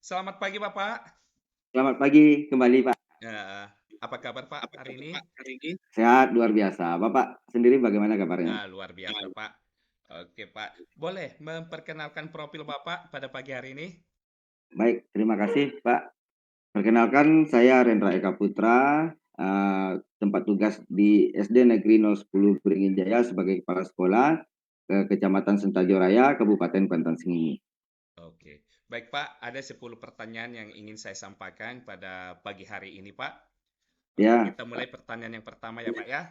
Selamat pagi Bapak. Selamat pagi kembali, Pak. Ya, apa kabar Pak hari ini? Sehat luar biasa. Bapak sendiri bagaimana kabarnya? Luar biasa Pak. Oke Pak, boleh memperkenalkan profil Bapak pada pagi hari ini? Baik, terima kasih, Pak. Perkenalkan saya Rendra Eka Putra, tempat tugas di SD Negeri 010 Beringin Jaya sebagai kepala sekolah Kecamatan Sentajo Raya, Kabupaten Kuantan Sengingi. Oke, baik Pak, ada 10 pertanyaan yang ingin saya sampaikan pada pagi hari ini Pak. Oke, Ya, kita mulai pertanyaan yang pertama ya Pak ya.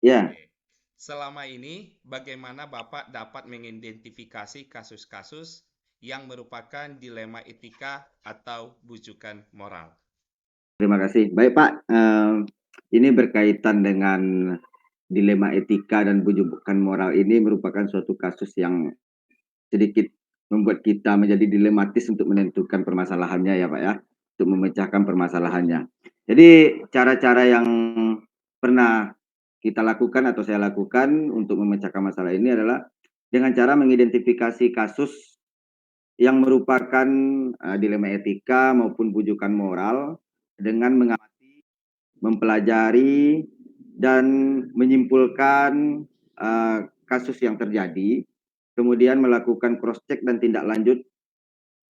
ya. Oke, selama ini bagaimana Bapak dapat mengidentifikasi kasus-kasus yang merupakan dilema etika atau bujukan moral? Terima kasih. Baik, Pak. Ini berkaitan dengan dilema etika dan bujukan moral ini merupakan suatu kasus yang sedikit membuat kita menjadi dilematis untuk menentukan permasalahannya ya Pak ya, untuk memecahkan permasalahannya. Jadi cara-cara yang pernah kita lakukan atau saya lakukan untuk memecahkan masalah ini adalah dengan cara mengidentifikasi kasus yang merupakan dilema etika maupun bujukan moral dengan mengamati, mempelajari dan menyimpulkan kasus yang terjadi, kemudian melakukan cross check dan tindak lanjut.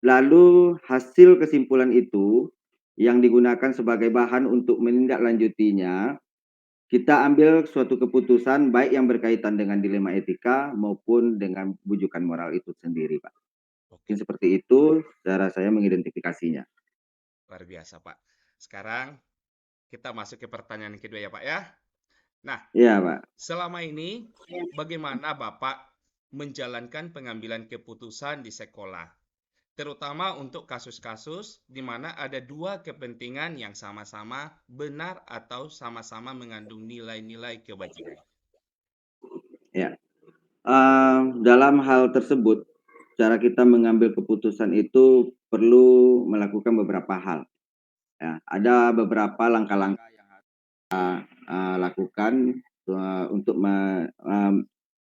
Lalu hasil kesimpulan itu yang digunakan sebagai bahan untuk menindaklanjutinya, kita ambil suatu keputusan baik yang berkaitan dengan dilema etika maupun dengan bujukan moral itu sendiri, Pak. Oke, Mungkin seperti itu cara saya mengidentifikasinya. luar biasa Pak. Sekarang kita masuk ke pertanyaan yang kedua ya Pak ya. Nah, Iya, Pak. selama ini bagaimana Bapak menjalankan pengambilan keputusan di sekolah? Terutama untuk kasus-kasus di mana ada dua kepentingan yang sama-sama benar atau sama-sama mengandung nilai-nilai kebajikan. Ya. Dalam hal tersebut, cara kita mengambil keputusan itu perlu melakukan beberapa hal. Ya, ada beberapa langkah-langkah yang lakukan untuk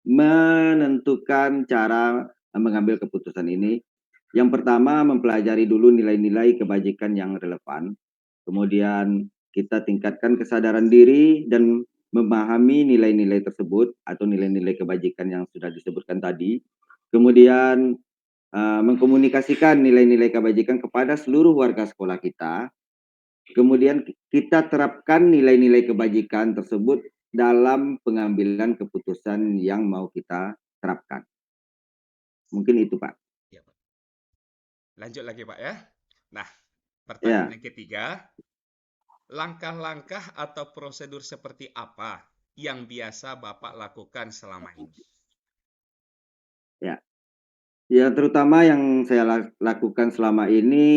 menentukan cara mengambil keputusan ini. Yang pertama, mempelajari dulu nilai-nilai kebajikan yang relevan. Kemudian kita tingkatkan kesadaran diri dan memahami nilai-nilai tersebut atau nilai-nilai kebajikan yang sudah disebutkan tadi. Kemudian mengkomunikasikan nilai-nilai kebajikan kepada seluruh warga sekolah kita. Kemudian kita terapkan nilai-nilai kebajikan tersebut dalam pengambilan keputusan yang mau kita terapkan. Mungkin itu, Pak. Ya, Pak. Lanjut lagi, Pak ya. Nah, pertanyaan Ya, yang ketiga, langkah-langkah atau prosedur seperti apa yang biasa Bapak lakukan selama ini? ya. Ya, terutama yang saya lakukan selama ini,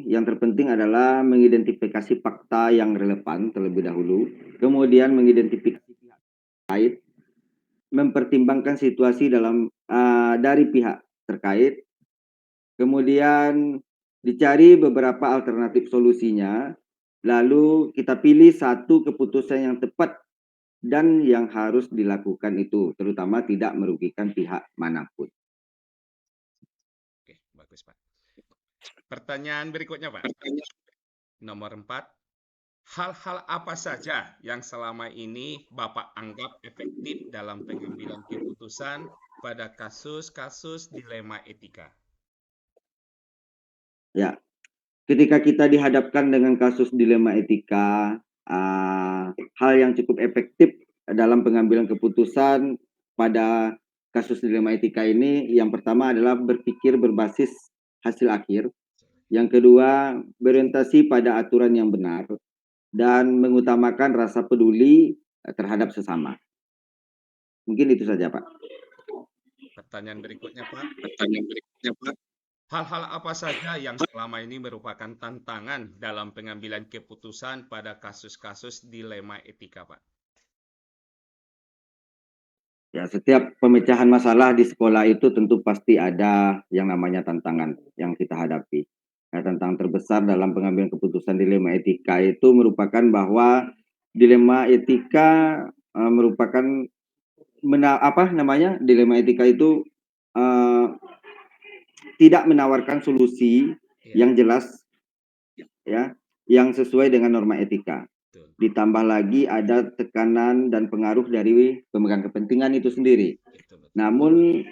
yang terpenting adalah mengidentifikasi fakta yang relevan terlebih dahulu, kemudian mengidentifikasi pihak terkait, mempertimbangkan situasi dari pihak terkait, kemudian dicari beberapa alternatif solusinya, lalu kita pilih satu keputusan yang tepat dan yang harus dilakukan itu, terutama tidak merugikan pihak manapun. Oke, bagus, Pak. Pertanyaan berikutnya, Pak. Nomor 4, hal-hal apa saja yang selama ini Bapak anggap efektif dalam pengambilan keputusan pada kasus-kasus dilema etika? Ya, ketika kita dihadapkan dengan kasus dilema etika, hal yang cukup efektif dalam pengambilan keputusan pada kasus dilema etika ini, yang pertama adalah berpikir berbasis hasil akhir, yang kedua berorientasi pada aturan yang benar, dan mengutamakan rasa peduli terhadap sesama. Mungkin itu saja, Pak. Pertanyaan berikutnya, Pak. Hal-hal apa saja yang selama ini merupakan tantangan dalam pengambilan keputusan pada kasus-kasus dilema etika, Pak? Ya, setiap pemecahan masalah di sekolah itu tentu pasti ada yang namanya tantangan yang kita hadapi. Nah, tantangan terbesar dalam pengambilan keputusan dilema etika itu merupakan bahwa dilema etika merupakan dilema etika itu uh, tidak menawarkan solusi Iya, yang jelas, ya, yang sesuai dengan norma etika. betul. Ditambah lagi ada tekanan dan pengaruh dari pemegang kepentingan itu sendiri. Betul, betul. Namun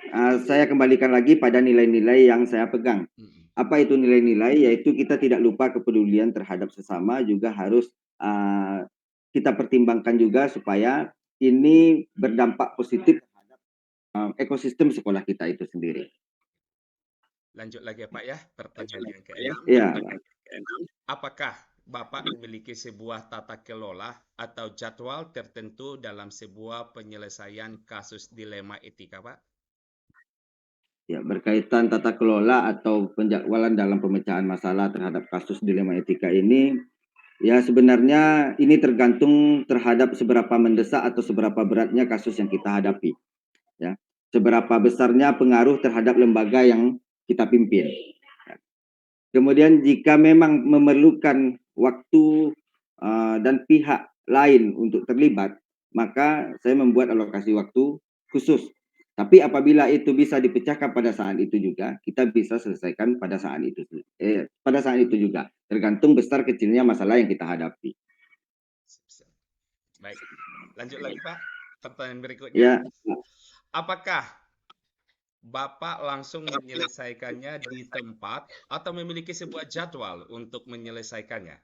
saya kembalikan lagi pada nilai-nilai yang saya pegang. Mm-mm. Apa itu nilai-nilai? Yaitu kita tidak lupa kepedulian terhadap sesama, juga harus kita pertimbangkan juga supaya ini berdampak positif ekosistem sekolah kita itu sendiri. Lanjut lagi ya Pak ya, pertanyaan yang keenam. Ya, Apakah Bapak memiliki sebuah tata kelola atau jadwal tertentu dalam sebuah penyelesaian kasus dilema etika, Pak? ya, berkaitan tata kelola atau penjadwalan dalam pemecahan masalah terhadap kasus dilema etika ini, ya sebenarnya ini tergantung terhadap seberapa mendesak atau seberapa beratnya kasus yang kita hadapi. Ya, seberapa besarnya pengaruh terhadap lembaga yang kita pimpin. Kemudian jika memang memerlukan waktu dan pihak lain untuk terlibat, maka saya membuat alokasi waktu khusus. Tapi apabila itu bisa dipecahkan pada saat itu juga, kita bisa selesaikan pada saat itu. Pada saat itu juga, tergantung besar kecilnya masalah yang kita hadapi. Baik, lanjut lagi Pak. Pertanyaan berikutnya, Ya, apakah Bapak langsung menyelesaikannya di tempat atau memiliki sebuah jadwal untuk menyelesaikannya?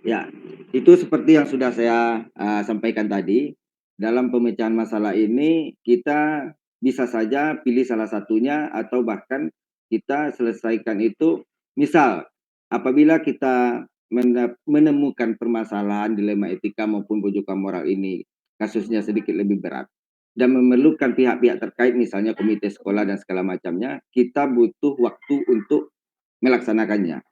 ya, itu seperti yang sudah saya sampaikan tadi. Dalam pemecahan masalah ini, kita bisa saja pilih salah satunya atau bahkan kita selesaikan itu. Misal, apabila kita menemukan permasalahan dilema etika maupun bujukan moral ini, kasusnya sedikit lebih berat dan memerlukan pihak-pihak terkait, misalnya komite sekolah dan segala macamnya, kita butuh waktu untuk melaksanakannya.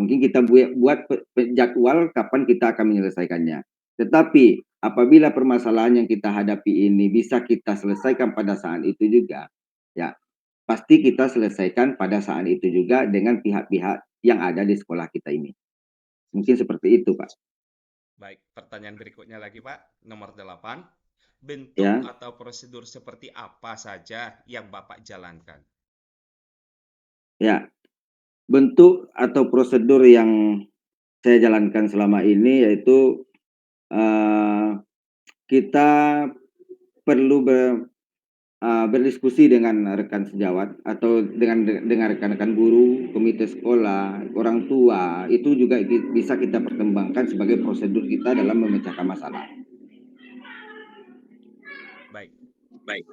Mungkin kita buat jadwal kapan kita akan menyelesaikannya. Tetapi apabila permasalahan yang kita hadapi ini bisa kita selesaikan pada saat itu juga, ya pasti kita selesaikan pada saat itu juga dengan pihak-pihak yang ada di sekolah kita ini. Mungkin seperti itu, Pak. Baik, pertanyaan berikutnya lagi Pak, nomor 8. Bentuk Ya, atau prosedur seperti apa saja yang Bapak jalankan? ya. Bentuk atau prosedur yang saya jalankan selama ini yaitu kita perlu berdiskusi dengan rekan sejawat atau dengan rekan-rekan guru, komite sekolah, orang tua, itu juga bisa kita pertimbangkan sebagai prosedur kita dalam memecahkan masalah. Baik, Baik,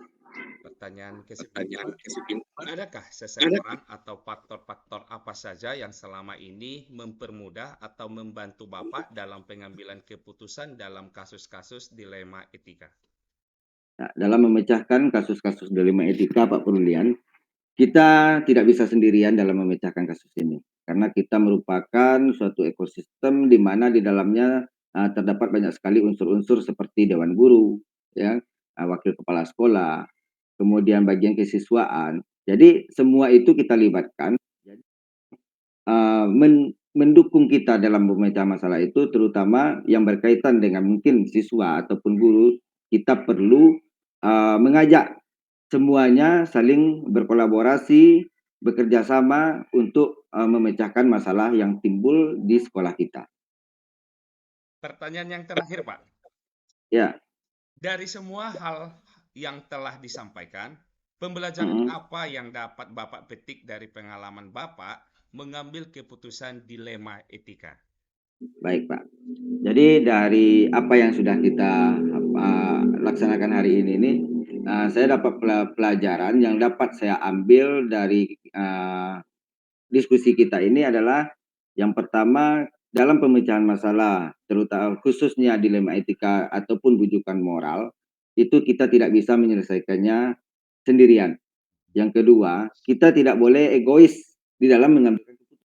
pertanyaan ke-9 pertanyaan Pak. ke-9. Adakah seseorang atau faktor-faktor apa saja yang selama ini mempermudah atau membantu Bapak dalam pengambilan keputusan dalam kasus-kasus dilema etika? Nah, dalam memecahkan kasus-kasus dilema etika, Pak Perulian, kita tidak bisa sendirian dalam memecahkan kasus ini. Karena kita merupakan suatu ekosistem di mana di dalamnya terdapat banyak sekali unsur-unsur seperti dewan guru, ya, wakil kepala sekolah, kemudian bagian kesiswaan. Jadi semua itu kita libatkan. Mendukung kita dalam memecah masalah itu, terutama yang berkaitan dengan mungkin siswa ataupun guru, kita perlu mengajak semuanya saling berkolaborasi, bekerja sama untuk memecahkan masalah yang timbul di sekolah kita. Pertanyaan yang terakhir Pak. Ya, Dari semua hal yang telah disampaikan, pembelajaran mm-mm. apa yang dapat Bapak petik dari pengalaman Bapak mengambil keputusan dilema etika? Baik Pak. Jadi dari apa yang sudah kita laksanakan hari ini nih, saya dapat pelajaran yang dapat saya ambil dari diskusi kita ini adalah yang pertama, dalam pemecahan masalah, terutama khususnya dilema etika ataupun bujukan moral, itu kita tidak bisa menyelesaikannya sendirian. Yang kedua, kita tidak boleh egois di dalam mengambil keputusan.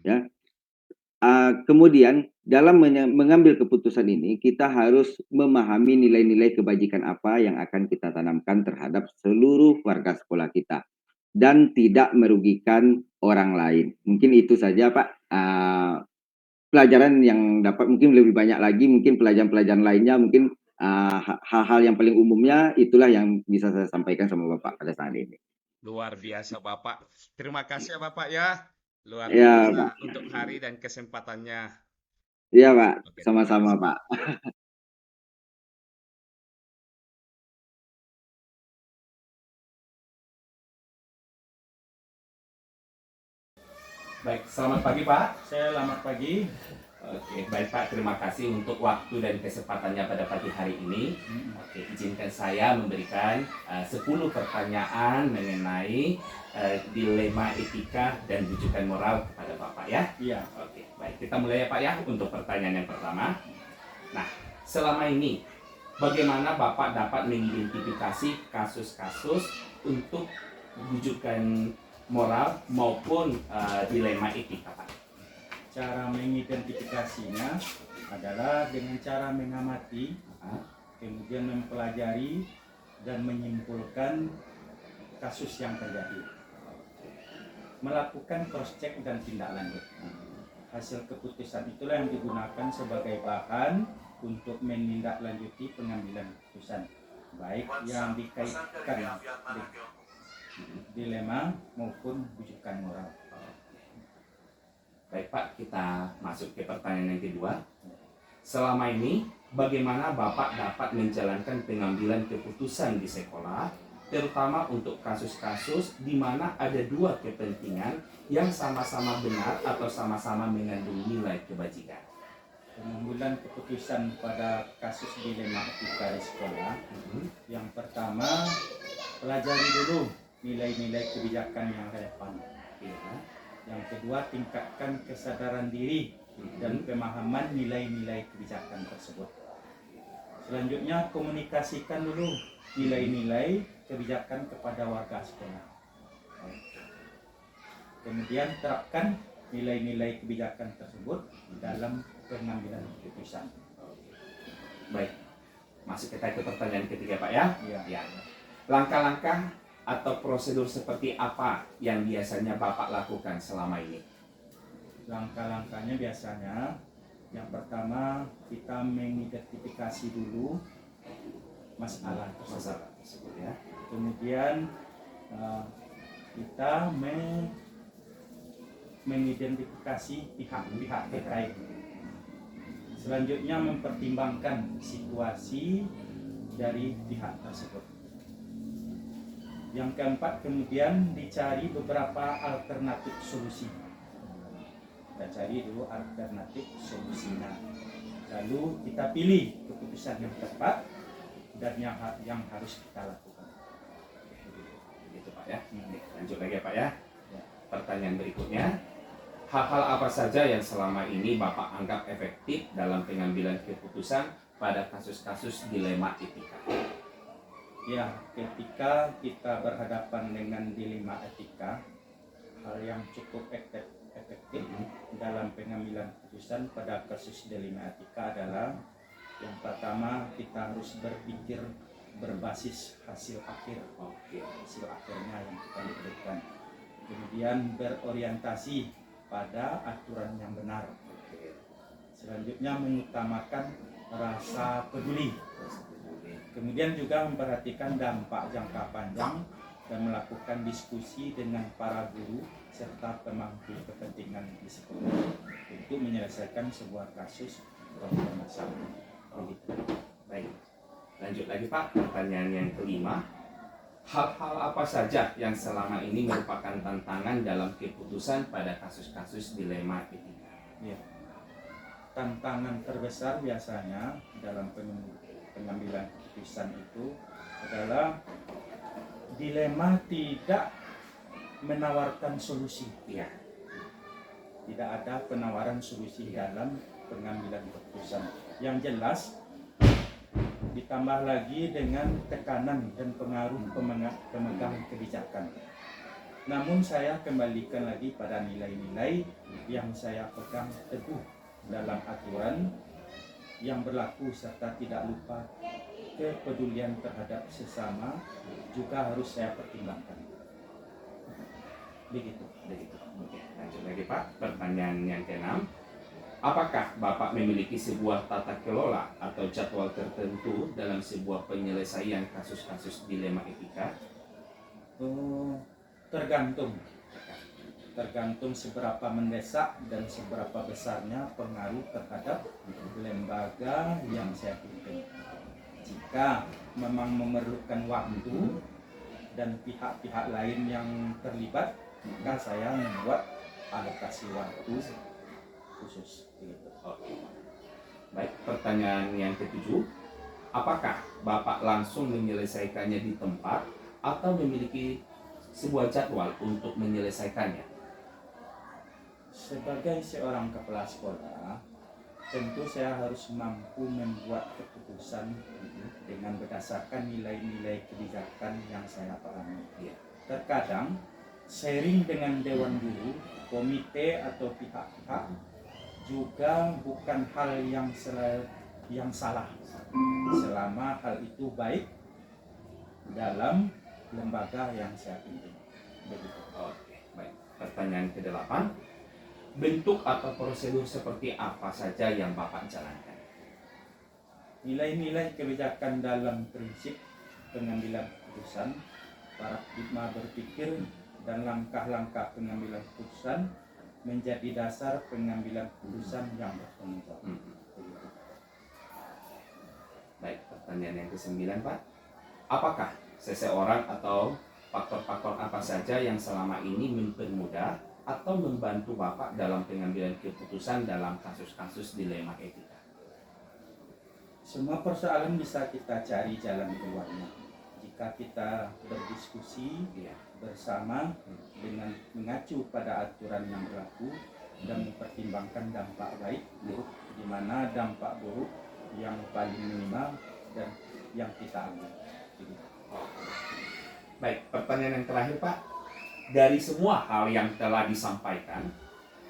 Ya. Kemudian dalam mengambil keputusan ini, kita harus memahami nilai-nilai kebajikan apa yang akan kita tanamkan terhadap seluruh warga sekolah kita dan tidak merugikan orang lain. Mungkin itu saja Pak. Pelajaran yang dapat, mungkin lebih banyak lagi, mungkin pelajaran-pelajaran lainnya, mungkin hal-hal yang paling umumnya itulah yang bisa saya sampaikan sama Bapak pada saat ini. Luar biasa Bapak. Terima kasih ya Bapak ya. Luar Ya, biasa Pak. untuk hari dan kesempatannya. Iya, Pak. Oke, terima Sama-sama, kasih. Pak. Baik, selamat pagi Pak. Selamat pagi. Oke, baik Pak, terima kasih untuk waktu dan kesempatannya pada pagi hari ini. Oke, izinkan saya memberikan 10 pertanyaan mengenai dilema etika dan rujukan moral kepada Bapak ya. Iya. Oke, baik, kita mulai ya Pak ya untuk pertanyaan yang pertama. Nah, selama ini bagaimana Bapak dapat mengidentifikasi kasus-kasus untuk rujukan moral maupun dilema etika Pak? Cara mengidentifikasinya adalah dengan cara mengamati, kemudian mempelajari dan menyimpulkan kasus yang terjadi. Melakukan cross check dan tindak lanjut. Hasil keputusan itulah yang digunakan sebagai bahan untuk menindaklanjuti pengambilan keputusan, baik yang dikaitkan dengan dilema maupun rujukan moral. Baik Pak, kita masuk ke pertanyaan yang kedua. Selama ini, bagaimana Bapak dapat menjalankan pengambilan keputusan di sekolah, terutama untuk kasus-kasus di mana ada dua kepentingan yang sama-sama benar atau sama-sama mengandung nilai kebajikan? Pengambilan keputusan pada kasus dilema etika di sekolah, yang pertama, pelajari dulu nilai-nilai kebijakan yang relevan. Yang kedua, tingkatkan kesadaran diri dan pemahaman nilai-nilai kebijakan tersebut. Selanjutnya, komunikasikan dulu nilai-nilai kebijakan kepada warga sekolah. Kemudian terapkan nilai-nilai kebijakan tersebut dalam pengambilan keputusan. Baik, masuk kita ke pertanyaan ketiga Pak ya. Ya. Langkah-langkah atau prosedur seperti apa yang biasanya Bapak lakukan selama ini? Langkah-langkahnya biasanya, yang pertama kita mengidentifikasi dulu masalah tersebut ya. Kemudian kita mengidentifikasi pihak-pihak terkait. Selanjutnya mempertimbangkan situasi dari pihak tersebut. Yang keempat, kemudian dicari beberapa alternatif solusi. Kita cari dulu alternatif solusinya. Lalu kita pilih keputusan yang tepat dan yang harus kita lakukan. Gitu Pak ya. Lanjut lagi ya Pak ya. Pertanyaan berikutnya. Hal-hal apa saja yang selama ini Bapak anggap efektif dalam pengambilan keputusan pada kasus-kasus dilema etika? Ya, ketika kita berhadapan dengan dilema etika, hal yang cukup efektif dalam pengambilan keputusan pada kasus dilema etika adalah yang pertama, kita harus berpikir berbasis hasil akhir. Hasil akhirnya yang kita berikan. Kemudian berorientasi pada aturan yang benar. Selanjutnya mengutamakan rasa peduli. Kemudian juga memperhatikan dampak jangka panjang dan melakukan diskusi dengan para guru serta pemangku kepentingan di sekolah untuk menyelesaikan sebuah kasus atau permasalahan. Baik, lanjut lagi Pak, pertanyaan yang kelima. Hal-hal apa saja yang selama ini merupakan tantangan dalam keputusan pada kasus-kasus dilema etika? Ya. Tantangan terbesar biasanya dalam pengambilan keputusan itu adalah dilema tidak menawarkan solusi. Ya. Tidak ada penawaran solusi dalam pengambilan keputusan. Yang jelas, ditambah lagi dengan tekanan dan pengaruh pemegang kebijakan. Namun saya kembalikan lagi pada nilai-nilai yang saya pegang teguh dalam aturan yang berlaku serta tidak lupa kepedulian terhadap sesama juga harus saya pertimbangkan. Begitu. Oke, lanjut lagi Pak. Pertanyaan yang keenam. Apakah Bapak memiliki sebuah tata kelola atau jadwal tertentu dalam sebuah penyelesaian kasus-kasus dilema etika? Tergantung. tergantung seberapa mendesak dan seberapa besarnya pengaruh terhadap lembaga yang saya pimpin. Jika memang memerlukan waktu dan pihak-pihak lain yang terlibat, maka saya membuat alokasi waktu khusus. Begitu. Oke. Baik, pertanyaan yang ketujuh. Apakah Bapak langsung menyelesaikannya di tempat atau memiliki sebuah jadwal untuk menyelesaikannya? Sebagai seorang kepala sekolah, tentu saya harus mampu membuat keputusan dengan berdasarkan nilai-nilai kebijakan yang saya pahami. Iya. Terkadang sharing dengan dewan guru, komite atau pihak-pihak juga bukan hal yang salah selama hal itu baik dalam lembaga yang saya pimpin. Begitu. Oke, baik. Pertanyaan ke-8. Bentuk atau prosedur seperti apa saja yang Bapak jalankan? Nilai-nilai kebijakan dalam prinsip pengambilan keputusan, paradigma berpikir, dan langkah-langkah pengambilan keputusan menjadi dasar pengambilan keputusan yang bertanggung jawab. Baik, pertanyaan yang ke-9, Pak. Apakah seseorang atau faktor-faktor apa saja yang selama ini mempermudah atau membantu Bapak dalam pengambilan keputusan dalam kasus-kasus dilema etika? Semua persoalan bisa kita cari jalan keluarnya jika kita berdiskusi bersama dengan mengacu pada aturan yang berlaku dan mempertimbangkan dampak baik buruk, di mana dampak buruk yang paling minimal dan yang kita ambil. Baik, pertanyaan yang terakhir, Pak. Dari semua hal yang telah disampaikan,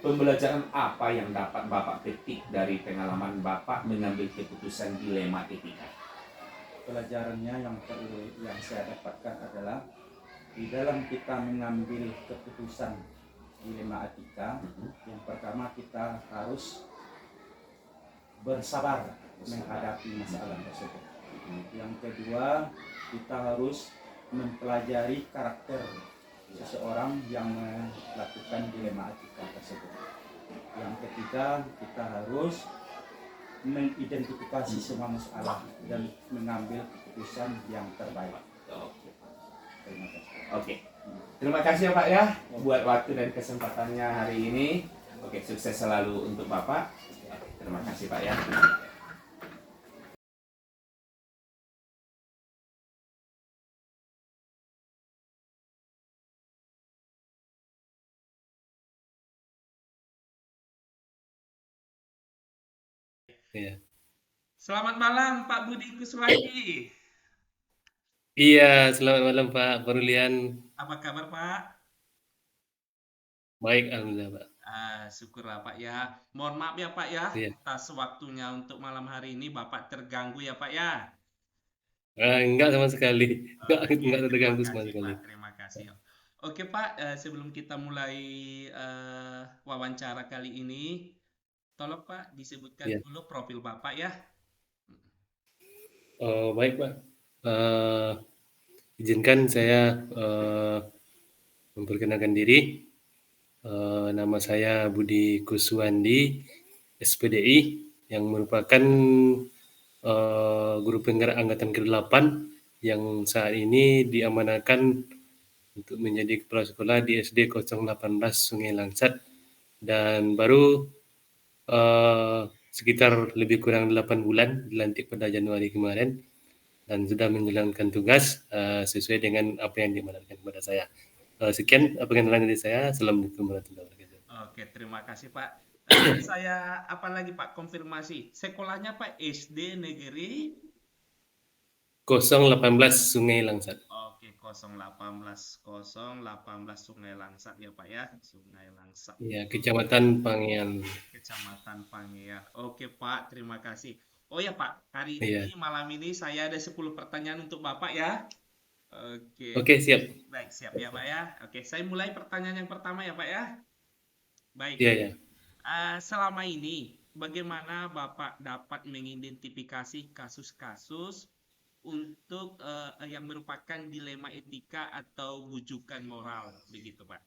pembelajaran apa yang dapat Bapak petik dari pengalaman Bapak mengambil keputusan dilema etika? Pelajarannya yang saya dapatkan adalah di dalam kita mengambil keputusan dilema etika, yang pertama kita harus bersabar menghadapi masalah tersebut. Yang kedua, kita harus mempelajari karakter seseorang yang melakukan dilema etika tersebut. Yang ketiga, kita harus mengidentifikasi semua masalah dan mengambil keputusan yang terbaik. Terima kasih. Oke. Terima kasih ya Pak ya buat waktu dan kesempatannya hari ini. Oke, sukses selalu untuk Bapak. Terima kasih Pak ya. Iya. Selamat malam Pak Budi Kuswandi. Iya, selamat malam Pak Perulian. Apa kabar Pak? Baik, alhamdulillah Pak. Syukurlah Pak ya. Mohon maaf ya Pak ya Iya. atas waktunya untuk malam hari ini. Bapak terganggu ya Pak ya. Enggak sama sekali. Oke, Enggak terganggu terima sama kasih sekali. Pak. Terima kasih. Oke Pak, sebelum kita mulai wawancara kali ini, tolong Pak disebutkan Iya. dulu profil Bapak ya. Baik Pak. Izinkan saya memperkenalkan diri. Nama saya Budi Kuswandi, SPDI, yang merupakan guru penggerak angkatan ke-8 yang saat ini diamanahkan untuk menjadi kepala sekolah di SD 018 Sungai Langsat, dan baru sekitar lebih kurang 8 bulan dilantik pada Januari kemarin, dan sudah menjalankan tugas sesuai dengan apa yang diamanatkan kepada saya. Sekian perkenalan dari saya. Assalamualaikum warahmatullahi wabarakatuh. Oke, terima kasih Pak. Saya apa lagi Pak konfirmasi. Sekolahnya Pak SD Negeri 018 Sungai Langsat. Oke, 018 Sungai Langsat ya Pak ya. Sungai Langsat. Ya, Kecamatan Pangean. Kecamatan Pangean. Oke Pak, terima kasih. Oh ya Pak, hari Iya. ini malam ini saya ada 10 pertanyaan untuk Bapak ya. Oke. Oke, siap. Baik, siap ya Pak ya. Oke, saya mulai pertanyaan yang pertama ya Pak ya. Baik. Iya, ya. Selama ini, bagaimana Bapak dapat mengidentifikasi kasus-kasus untuk yang merupakan dilema etika atau bujukan moral, begitu Pak?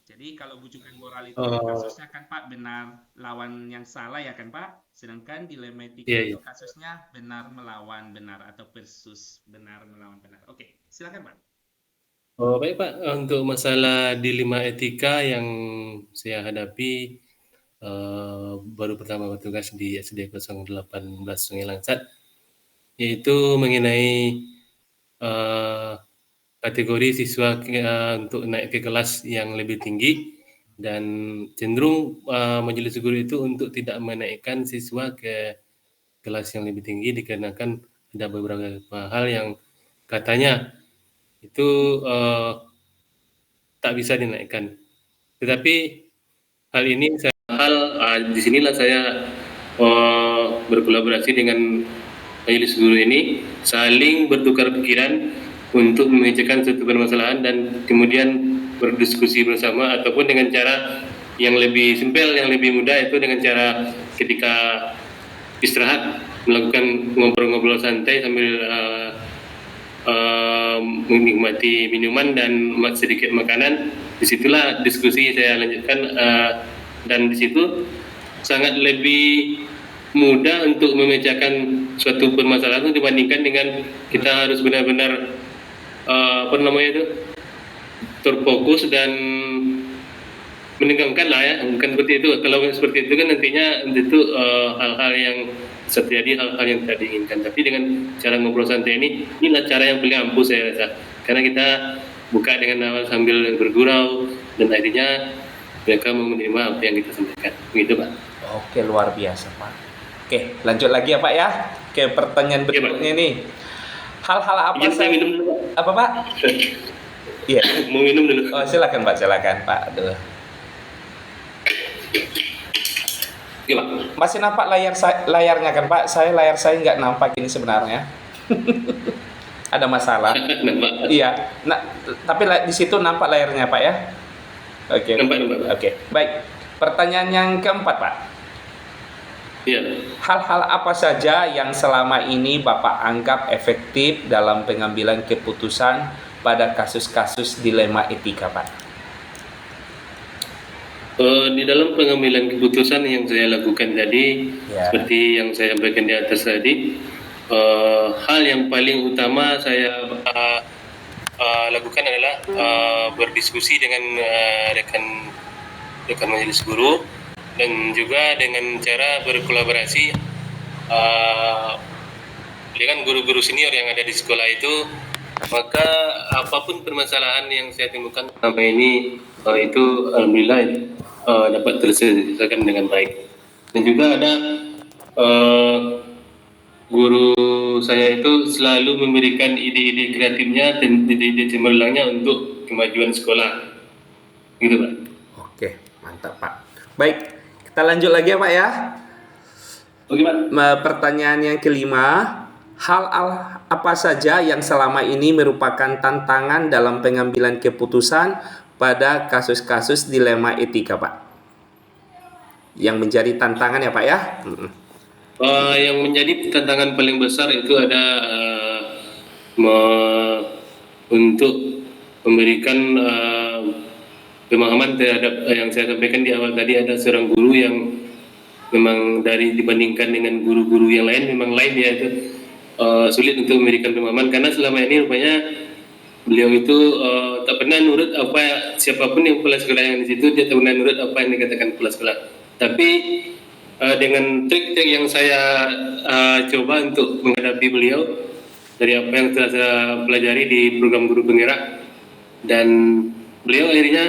Jadi kalau bujukan moral itu Oh, kasusnya kan Pak benar lawan yang salah ya kan Pak? Sedangkan dilema etika iya, itu iya. kasusnya benar melawan benar atau versus benar melawan benar. Oke, silakan Pak. Oh, baik Pak, untuk masalah dilema etika yang saya hadapi baru pertama bertugas di SD 018 Sungai Langsat, yaitu mengenai kategori siswa untuk naik ke kelas yang lebih tinggi dan cenderung majelis guru itu untuk tidak menaikkan siswa ke kelas yang lebih tinggi dikarenakan ada beberapa hal yang katanya itu tak bisa dinaikkan. Tetapi hal ini disinilah saya berkolaborasi dengan majelis guru ini, saling bertukar pikiran untuk memecahkan suatu permasalahan dan kemudian berdiskusi bersama ataupun dengan cara yang lebih simpel, yang lebih mudah, itu dengan cara ketika istirahat melakukan ngobrol-ngobrol santai sambil menikmati minuman dan sedikit makanan. Disitulah diskusi saya lanjutkan dan di situ sangat lebih mudah untuk memecahkan suatu permasalahan dibandingkan dengan kita harus benar-benar terfokus dan menegangkan lah ya, bukan seperti itu. Kalau seperti itu kan nantinya itu hal-hal yang terjadi, hal-hal yang tidak diinginkan. Tapi dengan cara ngobrol santai inilah cara yang paling ampuh saya rasa, karena kita buka dengan awal sambil bergurau dan akhirnya mereka mau menerima apa yang kita sampaikan. Begitu Pak. Oke, luar biasa Pak. Oke, lanjut lagi ya Pak ya ke pertanyaan berikutnya nih. Hal-hal apa Saya minum dulu Pak. Apa Pak? Iya. Mau minum dulu. Oh, silakan Pak, silakan Pak. Aduh. Oke Pak. Masih nampak layarnya kan Pak? Layar saya nggak nampak ini sebenarnya. Ada masalah. Nampak. Iya. Nah, tapi di situ nampak layarnya Pak ya? Oke. Nampak. Oke. Baik. Pertanyaan yang keempat Pak. Iya. Hal-hal apa saja yang selama ini Bapak anggap efektif dalam pengambilan keputusan pada kasus-kasus dilema etika Pak? Di dalam pengambilan keputusan yang saya lakukan tadi, Ya. seperti yang saya sampaikan di atas tadi, hal yang paling utama saya lakukan adalah berdiskusi dengan rekan majelis guru dan juga dengan cara berkolaborasi dengan guru-guru senior yang ada di sekolah itu. Maka apapun permasalahan yang saya temukan selama ini itu alhamdulillah dapat terselesaikan dengan baik. Dan juga ada guru saya itu selalu memberikan ide-ide kreatifnya dan ide-ide cemerlangnya untuk kemajuan sekolah. Gitu Pak. Oke, mantap Pak. Baik, kita lanjut lagi ya Pak ya. Oke Pak. Pertanyaan yang kelima, hal apa saja yang selama ini merupakan tantangan dalam pengambilan keputusan pada kasus-kasus dilema etika Pak? Yang menjadi tantangan ya Pak ya? Yang menjadi tantangan paling besar itu ada untuk memberikan pemahaman terhadap yang saya sampaikan di awal tadi. Ada seorang guru yang memang dibandingkan dengan guru-guru yang lain memang lain ya, itu sulit untuk memberikan pemahaman karena selama ini rupanya beliau itu tak pernah nurut apa siapapun yang kepala sekolah yang di situ, dia tak pernah nurut apa yang dikatakan kepala sekolah. Tapi dengan trik-trik yang saya coba untuk menghadapi beliau dari apa yang telah saya pelajari di program guru penggerak, dan beliau akhirnya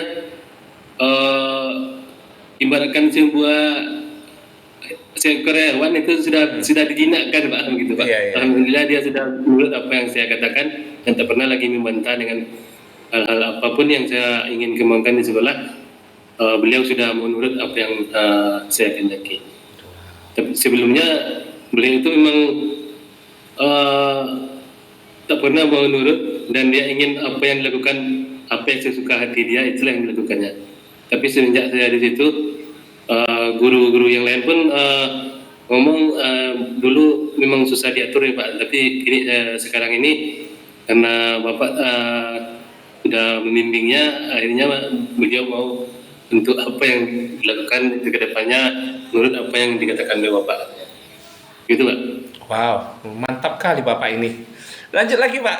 ibaratkan sebuah seekor hewan itu sudah dijinakkan Pak, begitu Pak. Iya. Alhamdulillah dia sudah menurut apa yang saya katakan dan tak pernah lagi membantah dengan hal-hal apapun yang saya ingin kembangkan di sekolah. Beliau sudah menurut apa yang saya kehendaki. Tapi sebelumnya beliau itu memang tak pernah mau nurut dan dia ingin apa yang dilakukan, apa yang sesuka hati dia, itulah yang dilakukannya. Tapi semenjak saya di situ, guru-guru yang lain pun ngomong dulu memang susah diatur ya Pak, tapi sekarang ini karena Bapak sudah membimbingnya, akhirnya beliau mau untuk apa yang dilakukan ke depannya menurut apa yang dikatakan oleh Bapak. Gitu Pak. Wow, mantap kali Bapak ini. Lanjut lagi Pak.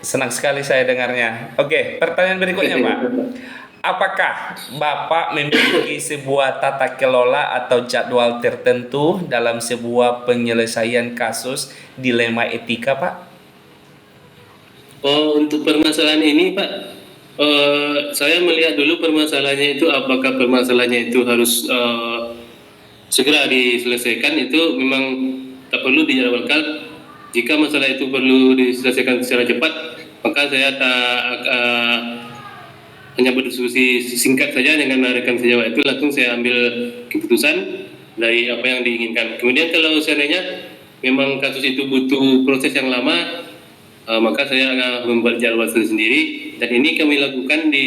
Senang sekali saya dengarnya. Oke, pertanyaan berikutnya Pak. Apakah Bapak memiliki sebuah tata kelola atau jadwal tertentu dalam sebuah penyelesaian kasus dilema etika, Pak? Oh, untuk permasalahan ini Pak, saya melihat dulu permasalahannya itu apakah permasalahannya itu harus segera diselesaikan, itu memang tak perlu dijadwalkan. Jika masalah itu perlu diselesaikan secara cepat, maka saya hanya berdiskusi singkat saja dengan rekan sejawat itu, langsung saya ambil keputusan dari apa yang diinginkan. Kemudian kalau seandainya memang kasus itu butuh proses yang lama, maka saya akan membuat jadwal sendiri. Dan ini kami lakukan di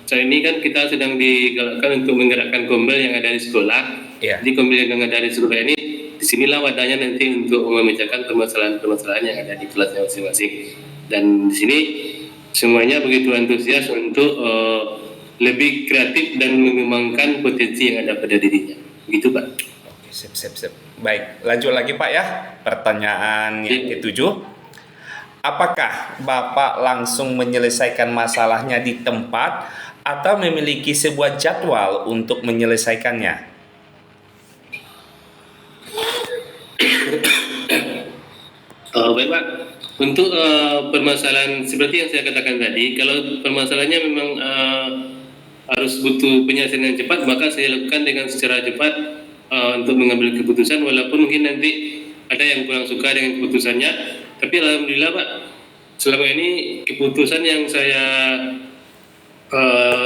saat ini kan kita sedang digalakkan untuk menggerakkan kombel yang ada di sekolah. Iya. Jadi kombel yang ada di sekolah ini, disinilah wadahnya nanti untuk memecahkan permasalahan-permasalahan yang ada di kelasnya masing-masing. Dan di sini semuanya begitu antusias untuk lebih kreatif dan mengembangkan potensi yang ada pada dirinya. Begitu Pak. Oke, sip. Baik, lanjut lagi Pak ya. Pertanyaan yang ketujuh. Apakah Bapak langsung menyelesaikan masalahnya di tempat atau memiliki sebuah jadwal untuk menyelesaikannya? Baik Pak, untuk permasalahan seperti yang saya katakan tadi, kalau permasalahannya memang harus butuh penyelesaian yang cepat, maka saya lakukan dengan secara cepat untuk mengambil keputusan, walaupun mungkin nanti ada yang kurang suka dengan keputusannya. Tapi alhamdulillah Pak, selama ini keputusan yang saya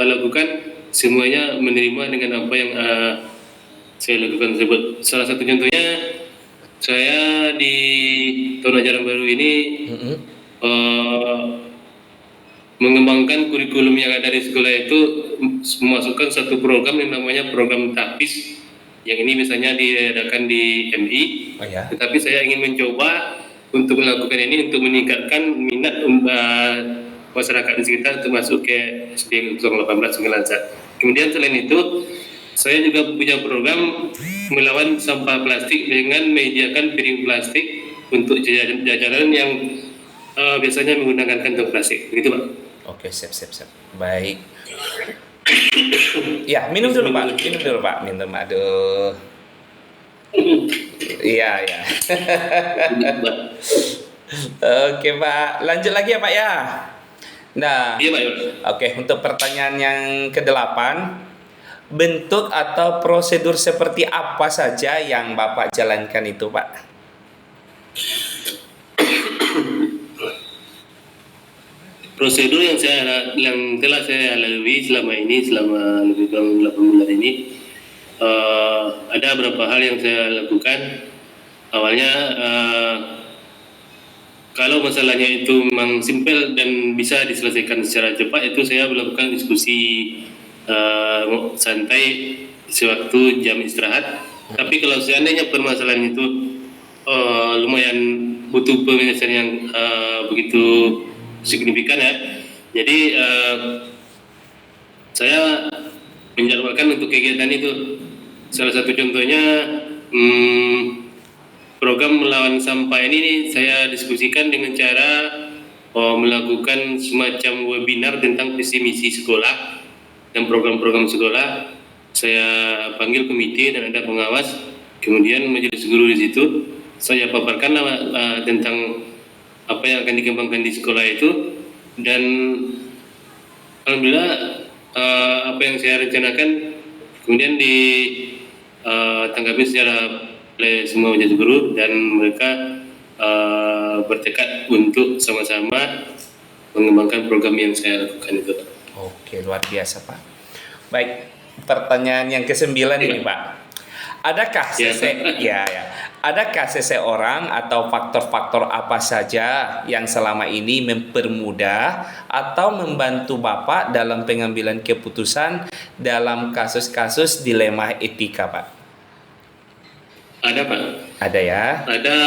lakukan semuanya menerima dengan apa yang saya lakukan tersebut. Salah satu contohnya, saya di tahun ajaran baru ini mengembangkan kurikulum yang ada di sekolah itu, memasukkan satu program yang namanya program TAPIS, yang ini misalnya diadakan di MI. Oh ya. Tetapi saya ingin mencoba untuk melakukan ini untuk meningkatkan minat masyarakat di sekitar untuk masuk ke SD 018 Sungai. Kemudian selain itu, saya juga punya program melawan sampah plastik dengan menyediakan piring plastik untuk jajaran yang biasanya menggunakan kantong plastik. Begitu Pak. Oke, sip. Baik. Ya, minum dulu Pak. Minum. Aduh. Iya. Oke Pak, lanjut lagi ya Pak ya. Nah, Iya Pak. oke, untuk pertanyaan yang ke-8, bentuk atau prosedur seperti apa saja yang Bapak jalankan itu Pak? Prosedur yang telah saya lalui selama lebih kurang 8 bulan ini, ada beberapa hal yang saya lakukan. Awalnya kalau masalahnya itu memang simpel dan bisa diselesaikan secara cepat, itu saya melakukan diskusi santai sewaktu jam istirahat. Tapi kalau seandainya permasalahan itu lumayan butuh penyelesaian yang begitu signifikan ya, jadi saya menjadwalkan untuk kegiatan itu. Salah satu contohnya program melawan sampah ini saya diskusikan dengan cara melakukan semacam webinar tentang visi misi sekolah dan program-program sekolah. Saya panggil komite dan ada pengawas, kemudian majelis guru di situ. Saya paparkan tentang apa yang akan dikembangkan di sekolah itu, dan alhamdulillah apa yang saya rencanakan kemudian ditanggapi secara oleh semua majelis guru, dan mereka bertekad untuk sama-sama mengembangkan program yang saya lakukan itu. Oke, luar biasa Pak. Baik, pertanyaan yang ke-9 ini Pak. Adakah seseorang atau faktor-faktor apa saja yang selama ini mempermudah atau membantu Bapak dalam pengambilan keputusan dalam kasus-kasus dilema etika Pak? Ada Pak. Ada ya? Ada,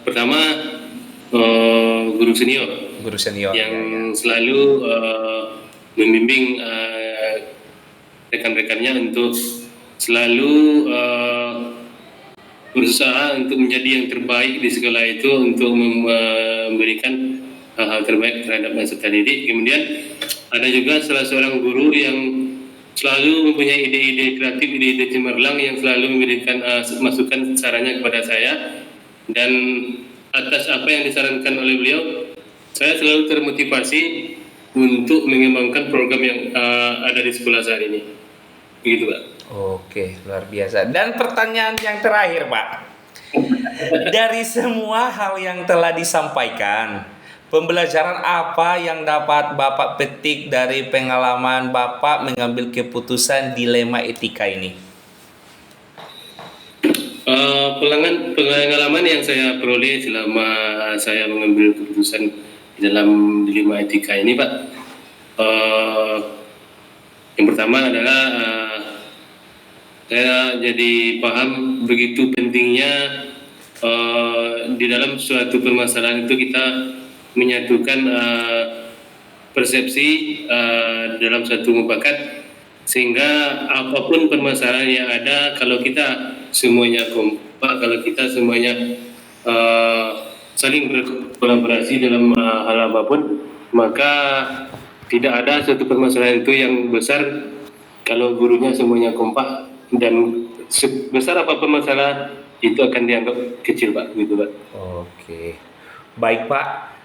pertama guru senior Guru senior. yang Ya. selalu membimbing rekan-rekannya untuk selalu berusaha untuk menjadi yang terbaik di sekolah itu, untuk memberikan hal-hal terbaik terhadap peserta didik. Kemudian ada juga salah seorang guru yang selalu mempunyai ide-ide kreatif, ide-ide cemerlang yang selalu memberikan masukan sarannya kepada saya, dan atas apa yang disarankan oleh beliau, saya selalu termotivasi untuk mengembangkan program yang ada di sekolah saat ini. Begitu, Pak. Oke, luar biasa. Dan pertanyaan yang terakhir, Pak. Dari semua hal yang telah disampaikan, pembelajaran apa yang dapat Bapak petik dari pengalaman Bapak mengambil keputusan dilema etika ini? Pengalaman yang saya peroleh selama saya mengambil keputusan di dalam dilema etika ini, Pak, yang pertama adalah saya jadi paham begitu pentingnya di dalam suatu permasalahan itu kita menyatukan persepsi dalam satu mufakat, sehingga apapun permasalahan yang ada, kalau kita semuanya kompak, kalau kita semuanya saling berkolaborasi dalam hal apapun, maka tidak ada suatu permasalahan itu yang besar kalau gurunya semuanya kompak, dan sebesar apapun masalah itu akan dianggap kecil, Pak, gitu, Pak. Oke. Baik, Pak.